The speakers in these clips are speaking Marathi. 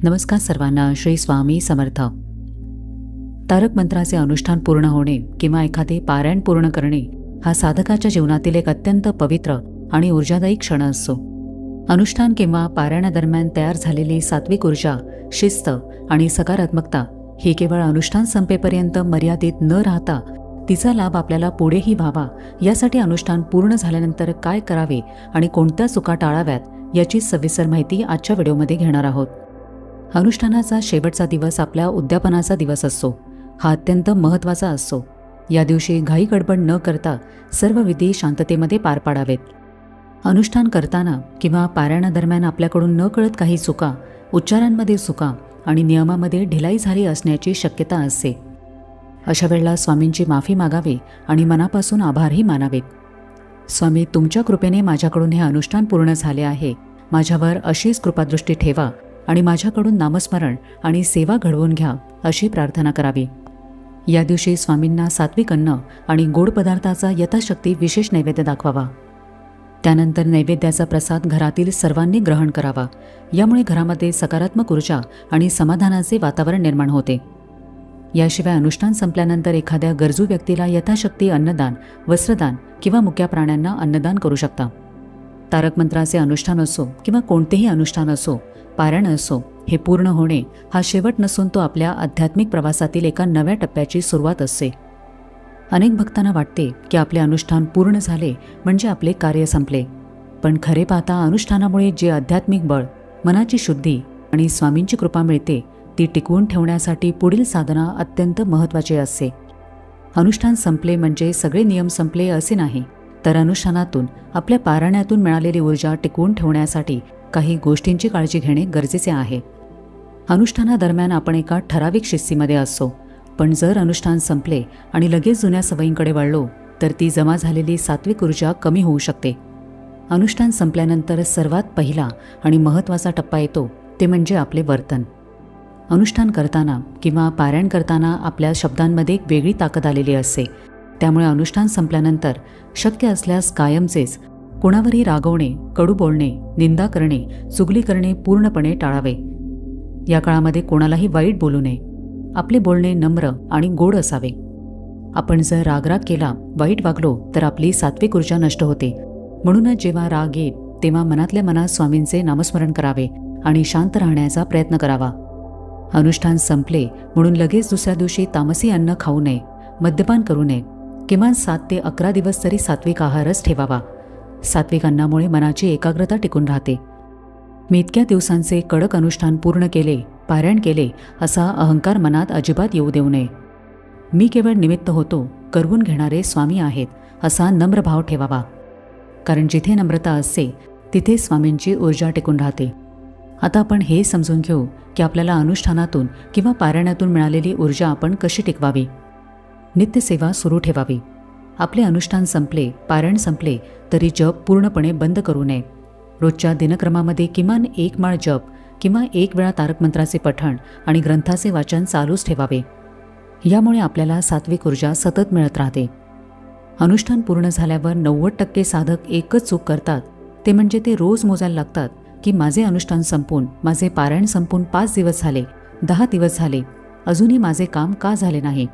नमस्कार सर्वांना. श्री स्वामी समर्थ. तारक मंत्राचे अनुष्ठान पूर्ण होणे किंवा एखादे पारायण पूर्ण करणे हा साधकाच्या जीवनातील एक अत्यंत पवित्र आणि ऊर्जादायी क्षण असतो. अनुष्ठान किंवा पारायणादरम्यान तयार झालेली सात्विक ऊर्जा, शिस्त आणि सकारात्मकता ही केवळ अनुष्ठान संपेपर्यंत मर्यादित न राहता तिचा लाभ आपल्याला पुढेही व्हावा यासाठी अनुष्ठान पूर्ण झाल्यानंतर काय करावे आणि कोणत्या चुका टाळाव्यात याची सविस्तर माहिती आजच्या व्हिडिओमध्ये घेणार आहोत. अनुष्ठानाचा शेवटचा दिवस आपल्या उद्यापनाचा दिवस असतो. हा अत्यंत महत्त्वाचा असतो. या दिवशी घाई गडबड न करता सर्व विधी शांततेमध्ये पार पाडावेत. अनुष्ठान करताना किंवा पारायणादरम्यान आपल्याकडून नकळत काही चुका, उच्चारांमध्ये चुका आणि नियमामध्ये ढिलाई झाली असण्याची शक्यता असते. अशा वेळेला स्वामींची माफी मागावी आणि मनापासून आभारही मानावेत. स्वामी, तुमच्या कृपेने माझ्याकडून हे अनुष्ठान पूर्ण झाले आहे. माझ्यावर अशीच कृपादृष्टी ठेवा आणि माझ्याकडून नामस्मरण आणि सेवा घडवून घ्या अशी प्रार्थना करावी. या दिवशी स्वामींना सात्विक अन्न आणि गोड पदार्थाचा यथाशक्ती विशेष नैवेद्य दाखवावा. त्यानंतर नैवेद्याचा प्रसाद घरातील सर्वांनी ग्रहण करावा. यामुळे घरामध्ये सकारात्मक ऊर्जा आणि समाधानाचे वातावरण निर्माण होते. याशिवाय अनुष्ठान संपल्यानंतर एखाद्या गरजू व्यक्तीला यथाशक्ती अन्नदान, वस्त्रदान किंवा मुक्या प्राण्यांना अन्नदान करू शकता. तारक मंत्राचे अनुष्ठान असो किंवा कोणतेही अनुष्ठान असो, पारायण असो, हे पूर्ण होणे हा शेवट नसून तो आपल्या आध्यात्मिक प्रवासातील एका नव्या टप्प्याची सुरुवात असते. अनेक भक्तांना वाटते की आपले अनुष्ठान पूर्ण झाले म्हणजे आपले कार्य संपले. पण खरे पाहता अनुष्ठानामुळे जे आध्यात्मिक बळ, मनाची शुद्धी आणि स्वामींची कृपा मिळते ती टिकवून ठेवण्यासाठी पुढील साधना अत्यंत महत्त्वाची असते. अनुष्ठान संपले म्हणजे सगळे नियम संपले असे नाही, तर अनुष्ठानातून, आपल्या पारायणातून मिळालेली ऊर्जा टिकवून ठेवण्यासाठी काही गोष्टींची काळजी घेणे गरजेचे आहे. अनुष्ठानादरम्यान आपण एका ठराविक शिस्तीमध्ये असतो, पण जर अनुष्ठान संपले आणि लगेच जुन्या सवयींकडे वळलो तर ती जमा झालेली सात्विक ऊर्जा कमी होऊ शकते. अनुष्ठान संपल्यानंतर सर्वात पहिला आणि महत्त्वाचा टप्पा येतो ते म्हणजे आपले वर्तन. अनुष्ठान करताना किंवा पारायण करताना आपल्या शब्दांमध्ये एक वेगळी ताकद आलेली असते. त्यामुळे अनुष्ठान संपल्यानंतर शक्य असल्यास कायमचेच कोणावरही रागवणे, कडू बोलणे, निंदा करणे, चुगली करणे पूर्णपणे टाळावे. या काळामध्ये कोणालाही वाईट बोलू नये. आपले बोलणे नम्र आणि गोड असावे. आपण जर रागराग केला, वाईट वागलो तर आपली सात्विक ऊर्जा नष्ट होते. म्हणूनच जेव्हा राग येईल तेव्हा मनातल्या मनात स्वामींचे नामस्मरण करावे आणि शांत राहण्याचा प्रयत्न करावा. अनुष्ठान संपले म्हणून लगेच दुसऱ्या दिवशी तामसी अन्न खाऊ नये, मद्यपान करू नये. किमान 7 ते 11 दिवस तरी सात्विक आहारच ठेवावा. सात्विक अन्नामुळे मनाची एकाग्रता टिकून राहते. मी इतक्या दिवसांचे कडक अनुष्ठान पूर्ण केले, पारायण केले असा अहंकार मनात अजिबात येऊ देऊ नये. मी केवळ निमित्त होतो, करवून घेणारे स्वामी आहेत असा नम्र भाव ठेवावा. कारण जिथे नम्रता असते तिथे स्वामींची ऊर्जा टिकून राहते. आता आपण हे समजून घेऊ की आपल्याला अनुष्ठानातून किंवा पारायणातून मिळालेली ऊर्जा आपण कशी टिकवावी. नित्यसेवा सुरू ठेवावी. आपले अनुष्ठान संपले, पारायण संपले तरी जप पूर्णपणे बंद करू नये. रोजच्या दिनक्रमामध्ये किमान 1 माळ जप किंवा 1 वेळा तारक मंत्राचे पठण आणि ग्रंथाचे वाचन चालूच ठेवावे. यामुळे आपल्याला सात्विक ऊर्जा सतत मिळत राहते. अनुष्ठान पूर्ण झाल्यावर 90% साधक एकच चूक करतात, ते म्हणजे ते रोज मोजायला लागतात की माझे अनुष्ठान संपून, माझे पारायण संपून 5 दिवस झाले, 10 दिवस झाले, अजूनही माझे काम का झाले नाही.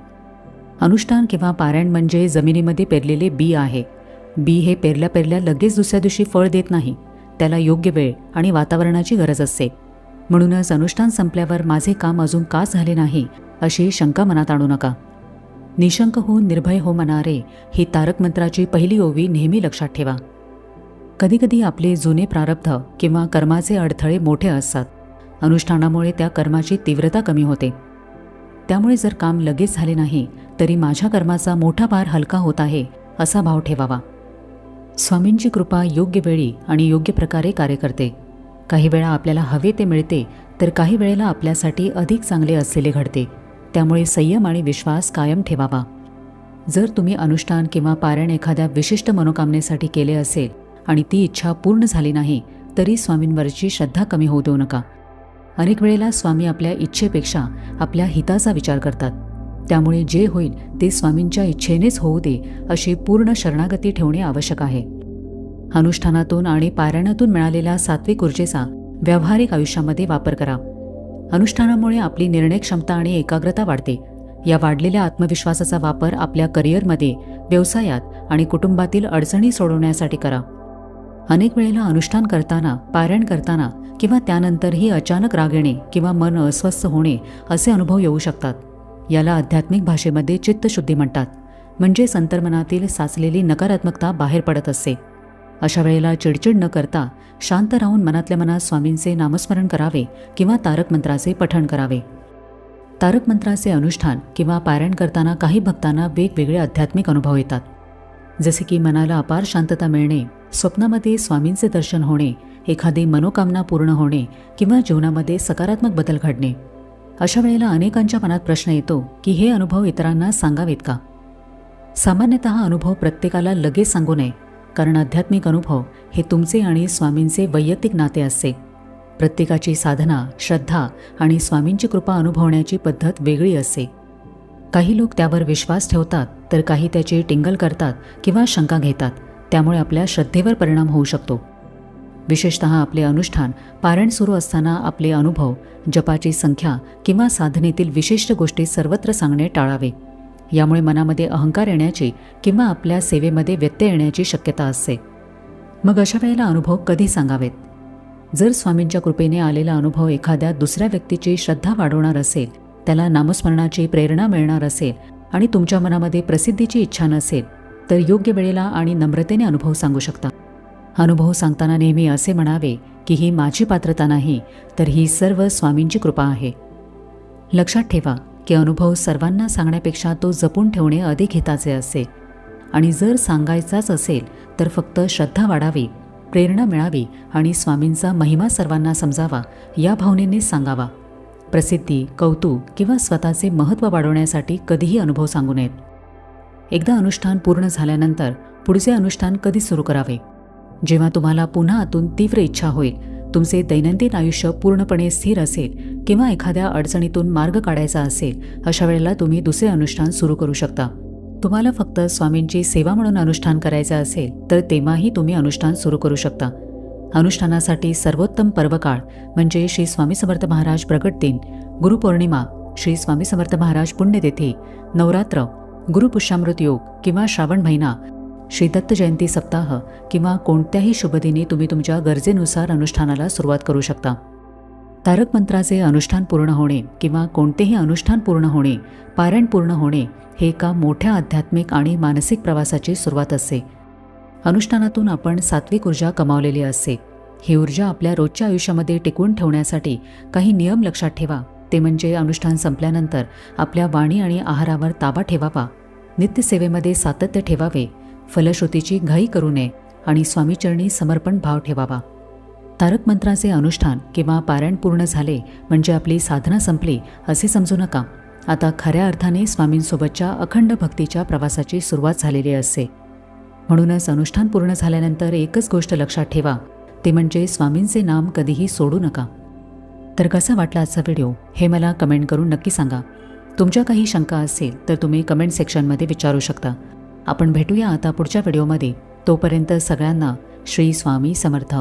अनुष्ठान किंवा पारायण म्हणजे जमिनीमध्ये पेरलेले बी आहे. बी हे पेरल्या पेरल्या लगेच दुसऱ्या दिवशी फळ देत नाही. त्याला योग्य वेळ आणि वातावरणाची गरज असते. म्हणूनच अनुष्ठान संपल्यावर माझे काम अजून का झाले नाही अशी शंका मनात आणू नका. निशंक होऊन निर्भय हो मनारे ही तारक मंत्राची पहिली ओवी नेहमी लक्षात ठेवा. कधीकधी आपले जुने प्रारब्ध किंवा कर्माचे अडथळे मोठे असतात. अनुष्ठानामुळे त्या कर्माची तीव्रता कमी होते. त्यामुळे जर काम लगेच झाले नाही तरी माझ्या कर्माचा मोठा भार हलका होत आहे असा भाव ठेवावा. स्वामींची कृपा योग्य वेळी आणि योग्य प्रकारे कार्य करते. काही वेळा आपल्याला हवे ते मिळते तर काही वेळेला आपल्यासाठी अधिक चांगले असलेले घडते. त्यामुळे संयम आणि विश्वास कायम ठेवावा. जर तुम्ही अनुष्ठान किंवा पारायण एखाद्या विशिष्ट मनोकामनेसाठी केले असेल आणि ती इच्छा पूर्ण झाली नाही तरी स्वामींवरची श्रद्धा कमी होऊ देऊ नका. अनेक वेळेला स्वामी आपल्या इच्छेपेक्षा आपल्या हिताचा विचार करतात. त्यामुळे जे होईल ते स्वामींच्या इच्छेनेच होऊ दे अशी पूर्ण शरणागती ठेवणे आवश्यक आहे. अनुष्ठानातून आणि पारायणातून मिळालेल्या सात्विक ऊर्जेचा व्यावहारिक आयुष्यामध्ये वापर करा. अनुष्ठानामुळे आपली निर्णय क्षमता आणि एकाग्रता वाढते. या वाढलेल्या आत्मविश्वासाचा वापर आपल्या करिअरमध्ये, व्यवसायात आणि कुटुंबातील अडचणी सोडवण्यासाठी करा. अनेक वेळेला अनुष्ठान करताना, पारायण करताना किंवा त्यानंतरही अचानक राग येणे किंवा मन अस्वस्थ होणे असे अनुभव येऊ शकतात. याला आध्यात्मिक भाषेमध्ये चित्तशुद्धी म्हणतात. म्हणजे अंतर्मनातील साचलेली नकारात्मकता बाहेर पडत असते. अशा वेळेला चिडचिड न करता शांत राहून मनातल्या मनात स्वामींचे नामस्मरण करावे किंवा तारक मंत्राचे पठण करावे. तारक मंत्राचे अनुष्ठान किंवा पारायण करताना काही भक्तांना वेगवेगळे आध्यात्मिक अनुभव येतात. जसे की मनाला अपार शांतता मिळणे, स्वप्नामध्ये स्वामींचे दर्शन होणे, एखादी मनोकामना पूर्ण होणे किंवा जीवनामध्ये सकारात्मक बदल घडणे. अशा वेळेला अनेकांच्या मनात प्रश्न येतो की हे अनुभव इतरांना सांगावेत का? सामान्यतः हा अनुभव प्रत्येकाला लगेच सांगू नये, कारण आध्यात्मिक अनुभव हे तुमचे आणि स्वामींचे वैयक्तिक नाते असते. प्रत्येकाची साधना, श्रद्धा आणि स्वामींची कृपा अनुभवण्याची पद्धत वेगळी असते. काही लोक त्यावर विश्वास ठेवतात, तर काही त्याची टिंगल करतात किंवा शंका घेतात. त्यामुळे आपल्या श्रद्धेवर परिणाम होऊ शकतो. विशेषतः आपले अनुष्ठान, पारायण सुरू असताना आपले अनुभव, जपाची संख्या किंवा साधनेतील विशिष्ट गोष्टी सर्वत्र सांगणे टाळावे. यामुळे मनामध्ये अहंकार येण्याची किंवा आपल्या सेवेमध्ये व्यत्यय येण्याची शक्यता असते. मग अशा वेळेला अनुभव कधी सांगावेत? जर स्वामींच्या कृपेने आलेला अनुभव एखाद्या दुसऱ्या व्यक्तीची श्रद्धा वाढवणार असेल, त्याला नामस्मरणाची प्रेरणा मिळणार असेल आणि तुमच्या मनामध्ये प्रसिद्धीची इच्छा नसेल, तर योग्य वेळेला आणि नम्रतेने अनुभव सांगू शकता. अनुभव सांगताना नेहमी असे म्हणावे की ही माझी पात्रता नाही, तर ही सर्व स्वामींची कृपा आहे. लक्षात ठेवा की अनुभव सर्वांना सांगण्यापेक्षा तो जपून ठेवणे अधिक हिताचे असते. आणि जर सांगायचाच असेल तर फक्त श्रद्धा वाढावी, प्रेरणा मिळावी आणि स्वामींचा महिमा सर्वांना समजावा या भावनेनेच सांगावा. प्रसिद्धी, कौतुक किंवा स्वतःचे महत्त्व वाढवण्यासाठी कधीही अनुभव सांगू नयेत. एकदा अनुष्ठान पूर्ण झाल्यानंतर पुढचे अनुष्ठान कधी सुरू करावे? जेव्हा तुम्हाला पुन्हा आतून तीव्र इच्छा होईल, तुमचे दैनंदिन आयुष्य पूर्णपणे स्थिर असेल किंवा एखाद्या अडचणीतून मार्ग काढायचा असेल, अशा वेळेला तुम्ही दुसरे अनुष्ठान सुरू करू शकता. तुम्हाला फक्त स्वामींची सेवा म्हणून अनुष्ठान करायचे असेल तर तेव्हाही तुम्ही अनुष्ठान सुरू करू शकता. अनुष्ठानासाठी सर्वोत्तम पर्वकाळ म्हणजे श्री स्वामी समर्थ महाराज प्रगट दिन, गुरुपौर्णिमा, श्री स्वामी समर्थ महाराज पुण्यतिथी, नवरात्र, गुरुपुष्यामृत योग किंवा श्रावण महिना, श्री दत्त जयंती सप्ताह किंवा कोणत्याही शुभदिनी तुम्ही तुमच्या गरजेनुसार अनुष्ठानाला सुरुवात करू शकता. तारक मंत्राचे अनुष्ठान पूर्ण होणे किंवा कोणतेही अनुष्ठान पूर्ण होणे, पारायण पूर्ण होणे हे एका मोठ्या आध्यात्मिक आणि मानसिक प्रवासाची सुरुवात असते. अनुष्ठानातून आपण सात्विक ऊर्जा कमावलेली असते. ही ऊर्जा आपल्या रोजच्या आयुष्यामध्ये टिकवून ठेवण्यासाठी काही नियम लक्षात ठेवा. ते म्हणजे अनुष्ठान संपल्यानंतर आपल्या वाणी आणि आहारावर ताबा ठेवावा, नित्यसेवेमध्ये सातत्य ठेवावे, फलश्रुतीची घाई करू नये आणि स्वामीचरणी समर्पण भाव ठेवावा. तारक मंत्राचे अनुष्ठान किंवा पारायण पूर्ण झाले म्हणजे आपली साधना संपली असे समजू नका. आता खऱ्या अर्थाने स्वामींसोबतच्या अखंड भक्तीच्या प्रवासाची सुरुवात झालेली असते. म्हणूनच अनुष्ठान पूर्ण झाल्यानंतर एकच गोष्ट लक्षात ठेवा, ते म्हणजे स्वामींचे नाम कधीही सोडू नका. तर कसा वाटला आजचा व्हिडिओ हे मला कमेंट करून नक्की सांगा. तुमच्या काही शंका असेल तर तुम्ही कमेंट सेक्शनमध्ये विचारू शकता. आपण भेटूया आता पुढच्या व्हिडिओमध्ये. तोपर्यंत सगळ्यांना श्री स्वामी समर्थ.